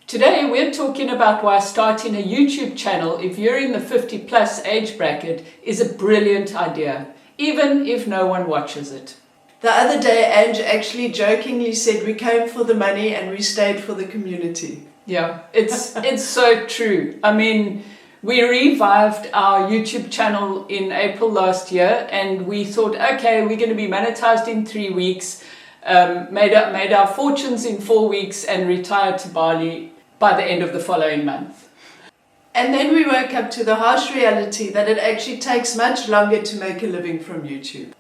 Today we're talking about why starting a YouTube channel, if you're in the 50 plus age bracket, is a brilliant idea, even if no one watches it. The other day, Ange actually jokingly said we came for the money and we stayed for the community. Yeah, it's so true. I mean, we revived our YouTube channel in April last year, and we thought, okay, we're going to be monetized in 3 weeks, made our fortunes in 4 weeks, and retired to Bali by the end of the following month. And then we woke up to the harsh reality that it actually takes much longer to make a living from YouTube.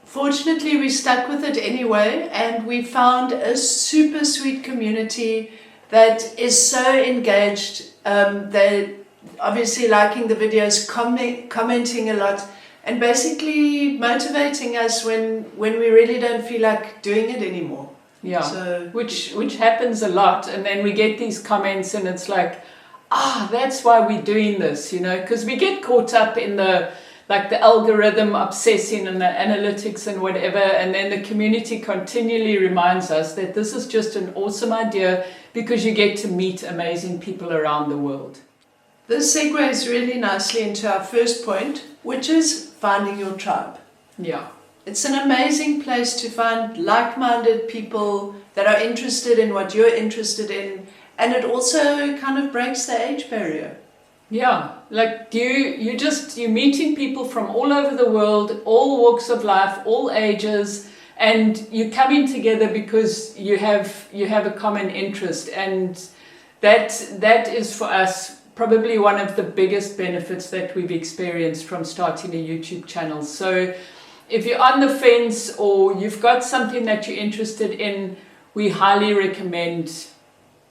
Fortunately, we stuck with it anyway, and we found a super sweet community that is so engaged. They're obviously liking the videos, commenting a lot, and basically motivating us when we really don't feel like doing it anymore. Yeah, so, which happens a lot, and then we get these comments and it's like, that's why we're doing this, because we get caught up in the algorithm obsessing and the analytics and whatever, and then the community continually reminds us that this is just an awesome idea because you get to meet amazing people around the world. This segues really nicely into our first point, which is finding your tribe. Yeah. It's an amazing place to find like-minded people that are interested in what you're interested in, and it also kind of breaks the age barrier. Yeah, like you're meeting people from all over the world, all walks of life, all ages, and you're coming together because you have a common interest, and that is for us probably one of the biggest benefits that we've experienced from starting a YouTube channel. So if you're on the fence or you've got something that you're interested in, we highly recommend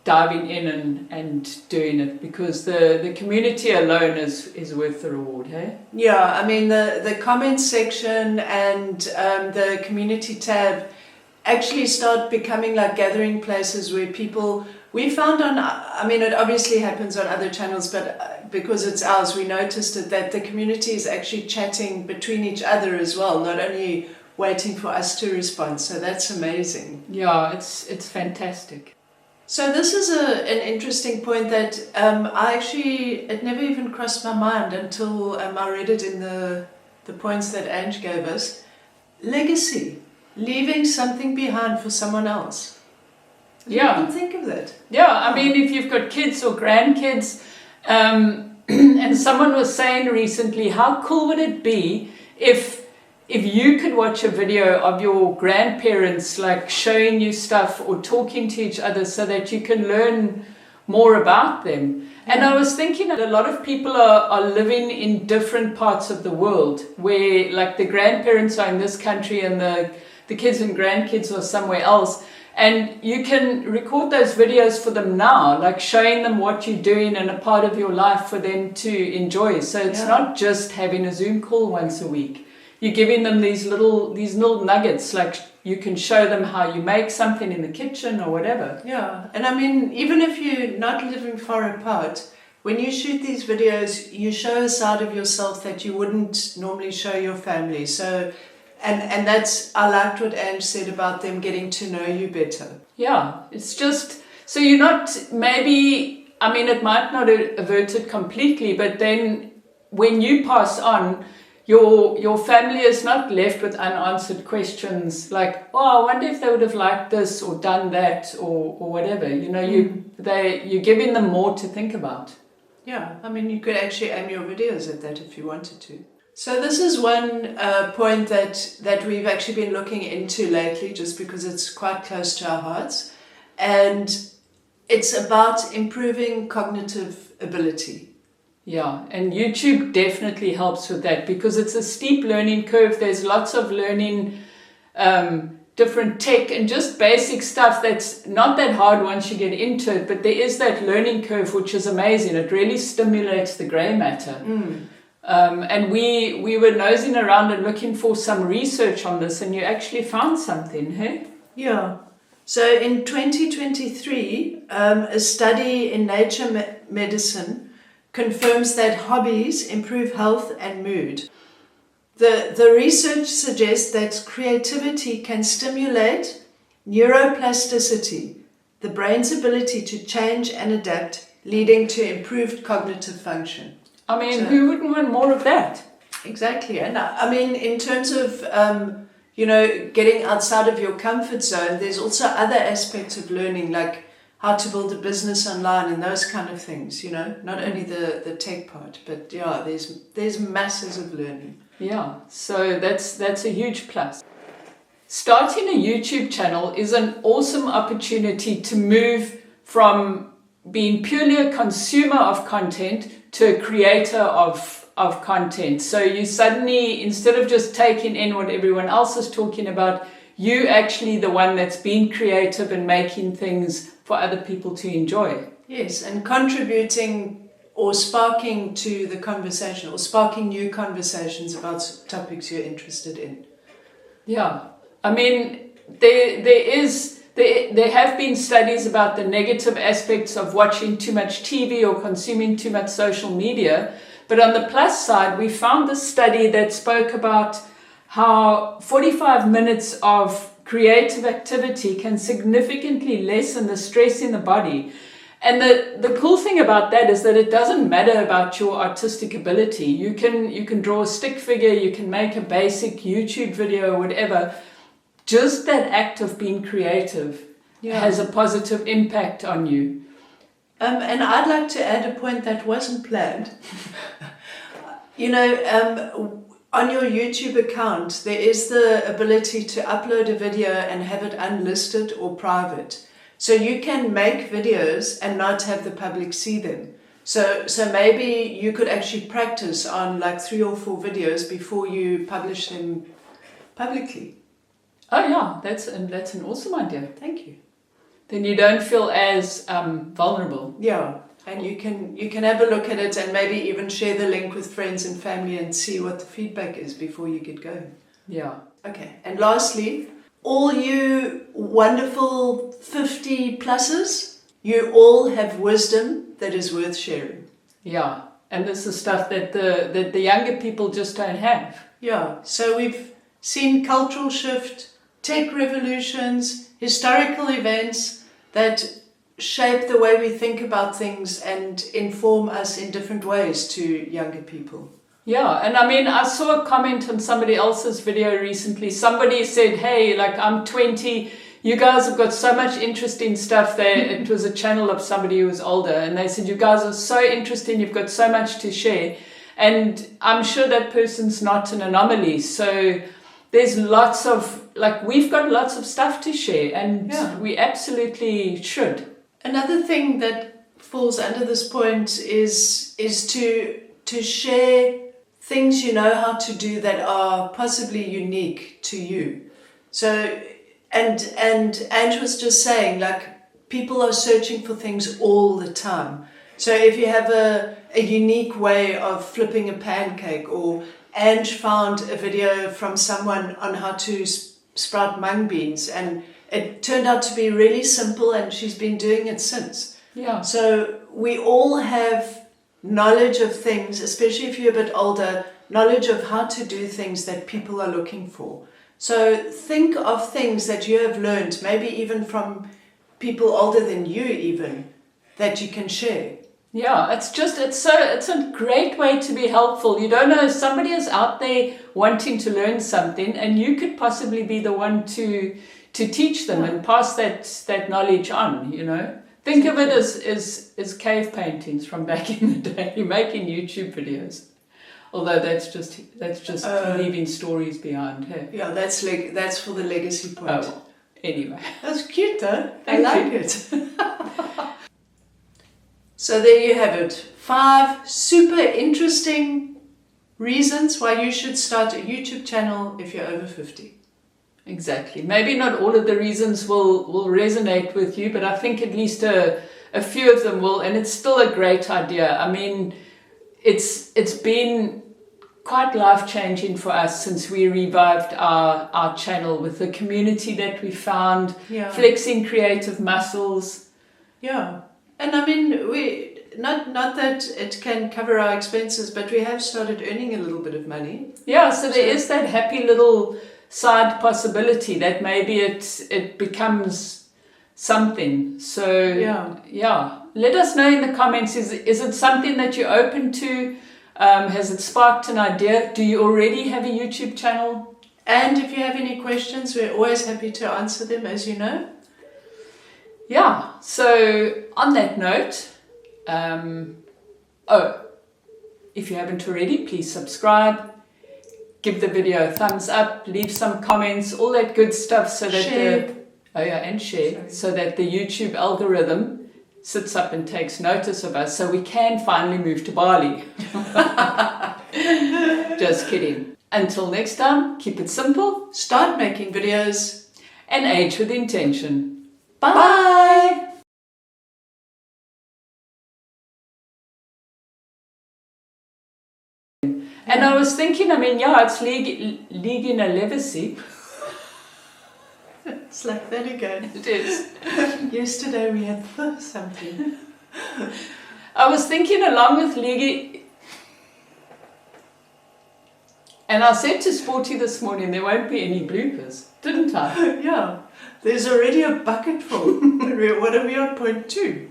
diving in and doing it, because the community alone is worth the reward, hey? Yeah, I mean the comments section and the community tab actually start becoming like gathering places where people, we found it obviously happens on other channels, but because it's ours, we noticed that the community is actually chatting between each other as well, not only waiting for us to respond. So that's amazing. Yeah, it's fantastic. So this is an interesting point that it never even crossed my mind until I read it in the points that Ange gave us. Legacy, leaving something behind for someone else. Yeah. You can think of that. Yeah, I mean, if you've got kids or grandkids, and someone was saying recently, how cool would it be if you could watch a video of your grandparents like showing you stuff or talking to each other so that you can learn more about them. And I was thinking that a lot of people are living in different parts of the world where like the grandparents are in this country and the kids and grandkids are somewhere else. And you can record those videos for them now, like showing them what you're doing and a part of your life for them to enjoy. So it's not just having a Zoom call once a week. You're giving them these little nuggets, like you can show them how you make something in the kitchen or whatever. Yeah, and I mean, even if you're not living far apart, when you shoot these videos, you show a side of yourself that you wouldn't normally show your family. So, and that's, I liked what Ange said about them getting to know you better. Yeah, it's just, so you're not, maybe, I mean, it might not avert it completely, but then when you pass on, your family is not left with unanswered questions like, I wonder if they would have liked this or done that or whatever. You're giving them more to think about. Yeah, I mean, you could actually aim your videos at that if you wanted to. So this is one point that we've actually been looking into lately, just because it's quite close to our hearts, and it's about improving cognitive ability. Yeah, and YouTube definitely helps with that because it's a steep learning curve. There's lots of learning, different tech and just basic stuff that's not that hard once you get into it, but there is that learning curve which is amazing. It really stimulates the grey matter. And we were nosing around and looking for some research on this, and you actually found something, hey? Yeah. So in 2023, a study in Nature Medicine confirms that hobbies improve health and mood. The research suggests that creativity can stimulate neuroplasticity, the brain's ability to change and adapt, leading to improved cognitive function. I mean, who wouldn't want more of that? Exactly. And I mean, in terms of, getting outside of your comfort zone, there's also other aspects of learning, like how to build a business online and those kind of things, not only the tech part, but yeah, there's masses of learning. Yeah, so that's a huge plus. Starting a YouTube channel is an awesome opportunity to move from being purely a consumer of content to a creator of content. So you suddenly, instead of just taking in what everyone else is talking about, you actually the one that's being creative and making things for other people to enjoy. Yes, and contributing or sparking to the conversation, or sparking new conversations about topics you're interested in. Yeah, I mean, there have been studies about the negative aspects of watching too much TV or consuming too much social media. But on the plus side, we found this study that spoke about how 45 minutes of creative activity can significantly lessen the stress in the body. And the cool thing about that is that it doesn't matter about your artistic ability. You can draw a stick figure, you can make a basic YouTube video or whatever. Just that act of being creative has a positive impact on you. And I'd like to add a point that wasn't planned. On your YouTube account, there is the ability to upload a video and have it unlisted or private. So you can make videos and not have the public see them. So maybe you could actually practice on like 3 or 4 videos before you publish them publicly. Oh yeah, that's an awesome idea. Thank you. Then you don't feel as vulnerable. Yeah, and you can have a look at it and maybe even share the link with friends and family and see what the feedback is before you get going. Yeah. Okay, and lastly, all you wonderful 50 pluses, you all have wisdom that is worth sharing. Yeah, and this is stuff that the younger people just don't have. Yeah, so we've seen cultural shift, tech revolutions, historical events that shape the way we think about things and inform us in different ways to younger people. Yeah, and I mean, I saw a comment on somebody else's video recently. Somebody said, hey, like I'm 20, you guys have got so much interesting stuff there. It was a channel of somebody who was older, and they said, you guys are so interesting, you've got so much to share. And I'm sure that person's not an anomaly. So there's lots of, we've got lots of stuff to share, and we absolutely should. Another thing that falls under this point is to share things you know how to do that are possibly unique to you. So, and Ange was just saying, people are searching for things all the time. So if you have a unique way of flipping a pancake, or Ange found a video from someone on how to sprout mung beans, and it turned out to be really simple, and she's been doing it since. Yeah. So we all have knowledge of things, especially if you're a bit older, knowledge of how to do things that people are looking for. So think of things that you have learned, maybe even from people older than you even, that you can share. Yeah, it's a great way to be helpful. You don't know, somebody is out there wanting to learn something, and you could possibly be the one to teach them and pass that knowledge on, Think of it as cave paintings from back in the day, making YouTube videos. Although that's just leaving stories behind. Hey? Yeah, that's for the legacy point. Oh, anyway. That's cute though. Thank I like it. So there you have it. 5 super interesting reasons why you should start a YouTube channel if you're over 50. Exactly. Maybe not all of the reasons will resonate with you, but I think at least a few of them will, and it's still a great idea. I mean, it's been quite life-changing for us since we revived our channel with the community that we found, flexing creative muscles. Yeah. And I mean, we not that it can cover our expenses, but we have started earning a little bit of money. Yeah, so there is that happy little side possibility that maybe it becomes something. So yeah, let us know in the comments, is it something that you're open to? Has it sparked an idea? Do you already have a YouTube channel? And if you have any questions, we're always happy to answer them, as you know. Yeah, so on that note, if you haven't already, please subscribe, give the video a thumbs up, leave some comments, all that good stuff, so that share. So that the YouTube algorithm sits up and takes notice of us, so we can finally move to Bali. Just kidding. Until next time, keep it simple, start making videos, and age with intention. Bye! Bye. And I was thinking, I mean, yeah, it's league in a legacy. It's like that again. It is. Yesterday we had something. I was thinking along with league, and I said to Sporty this morning, there won't be any bloopers, didn't I? Yeah, there's already a bucket full. What are we on point 2?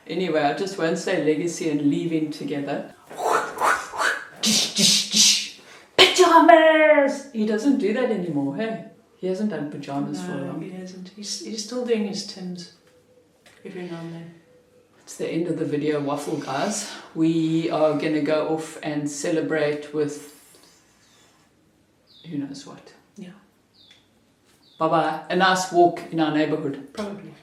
Anyway, I just won't say legacy and leaving together. Pajamas! He doesn't do that anymore, hey? He hasn't done pajamas for long. He hasn't. He's still doing his Tims every now and then. It's the end of the video waffle, guys. We are going to go off and celebrate with who knows what. Yeah. Bye-bye. A nice walk in our neighborhood. Probably.